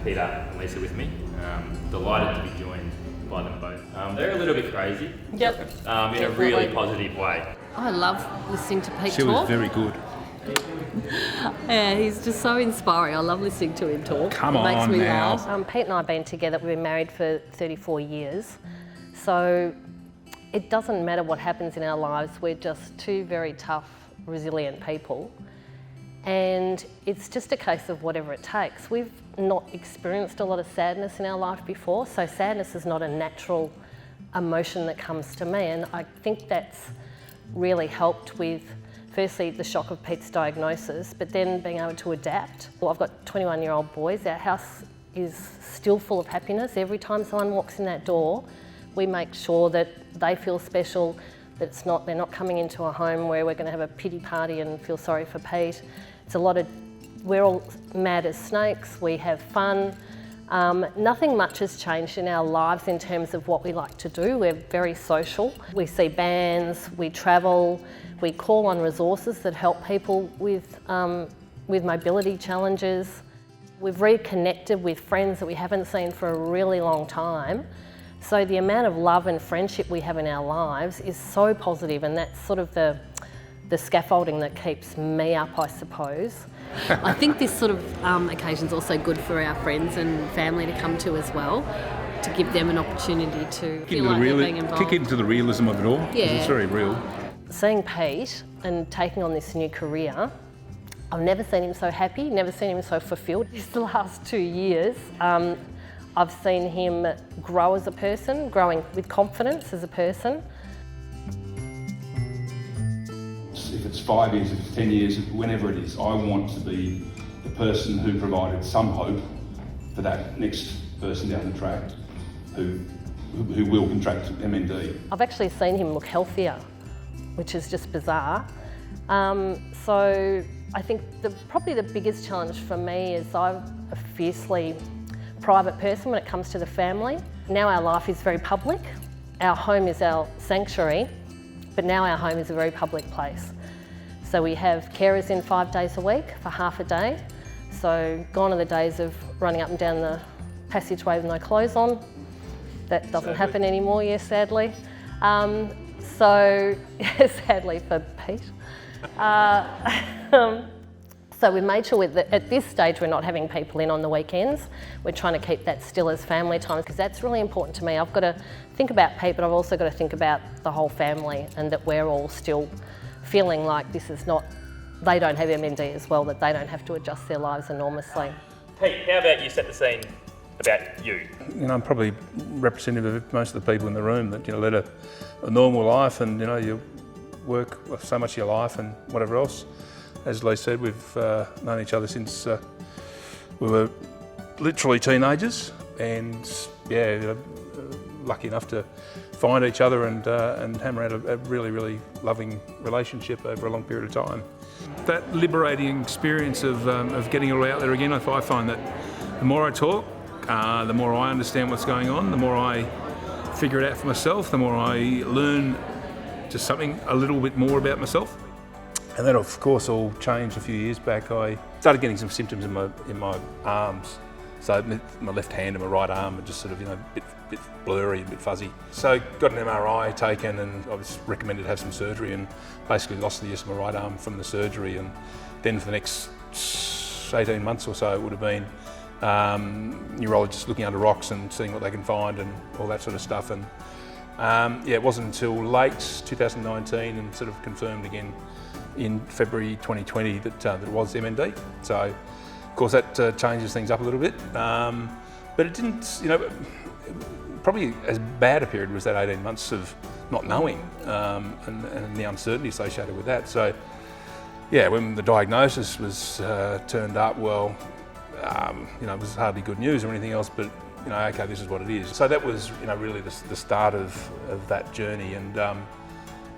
Peter and Lisa with me. Delighted to be joined by them both. They're a little bit crazy. Yep. In a really positive way. I love listening to Pete She talk. was very good. Yeah, he's just so inspiring. I love listening to him talk. Come It makes on me now. laugh. Pete and I have been together, we've been married for 34 years. So it doesn't matter what happens in our lives, we're just two very tough, resilient people. And it's just a case of whatever it takes. We've not experienced a lot of sadness in our life before, so sadness is not a natural emotion that comes to me. And I think that's really helped with, firstly, the shock of Pete's diagnosis, but then being able to adapt. Well, I've got 21-year-old boys. Our house is still full of happiness. Every time someone walks in that door, we make sure that they feel special, that they're not coming into a home where we're going to have a pity party and feel sorry for Pete. We're all mad as snakes, we have fun. Nothing much has changed in our lives in terms of what we like to do. We're very social. We see bands, we travel, we call on resources that help people with mobility challenges. We've reconnected with friends that we haven't seen for a really long time. So the amount of love and friendship we have in our lives is so positive, and that's sort of the scaffolding that keeps me up, I suppose. I think this sort of occasion's also good for our friends and family to come to as well, to give them an opportunity to feel like they're being involved. Kick into the realism of it all, 'cause Yeah. it's very real. Seeing Pete and taking on this new career, I've never seen him so happy, never seen him so fulfilled. These last 2 years, I've seen him grow as a person, growing with confidence as a person. If it's 5 years, if it's 10 years, whenever it is, I want to be the person who provided some hope for that next person down the track who will contract MND. I've actually seen him look healthier, which is just bizarre. So I think probably the biggest challenge for me is I'm a fiercely private person when it comes to the family. Now our life is very public. Our home is our sanctuary, but now our home is a very public place. So we have carers in 5 days a week for half a day. So gone are the days of running up and down the passageway with no clothes on. That doesn't happen anymore, yes, sadly. Sadly for Pete. So we made sure that at this stage we're not having people in on the weekends. We're trying to keep that still as family time, because that's really important to me. I've got to think about Pete, but I've also got to think about the whole family, and that we're all still feeling like this is not, they don't have MND as well, that they don't have to adjust their lives enormously. Pete, how about you set the scene about you? You know, I'm probably representative of most of the people in the room that, you know, led a normal life, and, you know, you work so much of your life and whatever else. As Lee said, we've known each other since we were literally teenagers, and yeah, you know, lucky enough to find each other and hammer out a really, really loving relationship over a long period of time. That liberating experience of getting it all out there again, I find that the more I talk, the more I understand what's going on, the more I figure it out for myself, the more I learn just something a little bit more about myself. And that, of course, all changed a few years back. I started getting some symptoms in my arms. So my left hand and my right arm were just sort of, you know, a bit blurry, a bit fuzzy. So got an MRI taken, and I was recommended to have some surgery, and basically lost the use of my right arm from the surgery. And then for the next 18 months or so, it would have been neurologists looking under rocks and seeing what they can find and all that sort of stuff. And yeah, it wasn't until late 2019 and sort of confirmed again in February 2020 that it was MND. So, of course, that changes things up a little bit. But it didn't, you know, probably as bad a period was that 18 months of not knowing and the uncertainty associated with that. So, yeah, when the diagnosis was turned up, well, you know, it was hardly good news or anything else, but, you know, okay, this is what it is. So that was, you know, really the start of that journey. And,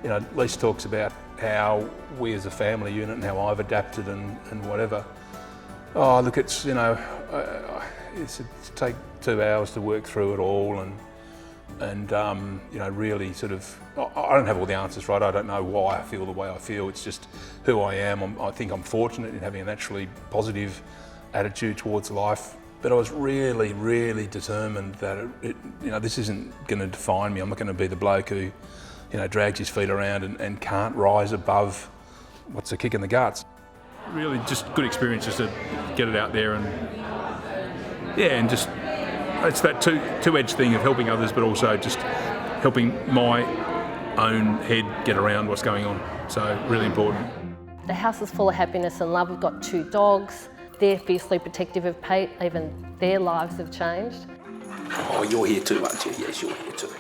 you know, Lisa talks about how we as a family unit and how I've adapted and whatever. Oh, look, it's, you know, it's take 2 hours to work through it all, and you know, really sort of, I don't have all the answers, right? I don't know why I feel the way I feel. It's just who I am. I think I'm fortunate in having a naturally positive attitude towards life, But I was really, really determined that this isn't going to define me. I'm not going to be the bloke who, drags his feet around and can't rise above what's a kick in the guts. Really, just good experience just to get it out there and just it's that two-edged thing of helping others, but also just helping my own head get around what's going on. So really important. The house is full of happiness and love. We've got 2 dogs. They're fiercely protective of Pete. Even their lives have changed. Oh, you're here too, aren't you? Yes, you're here too.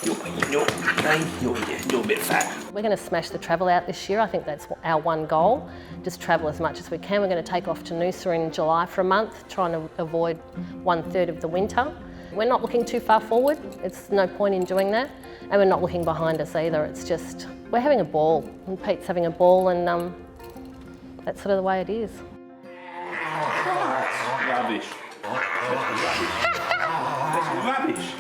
You're here. You're a bit fat. We're going to smash the travel out this year. I think that's our one goal. Just travel as much as we can. We're going to take off to Noosa in July for a month, trying to avoid 1/3 of the winter. We're not looking too far forward. It's no point in doing that. And we're not looking behind us either. It's just, we're having a ball. And Pete's having a ball, and that's sort of the way it is. Rubbish. That's rubbish.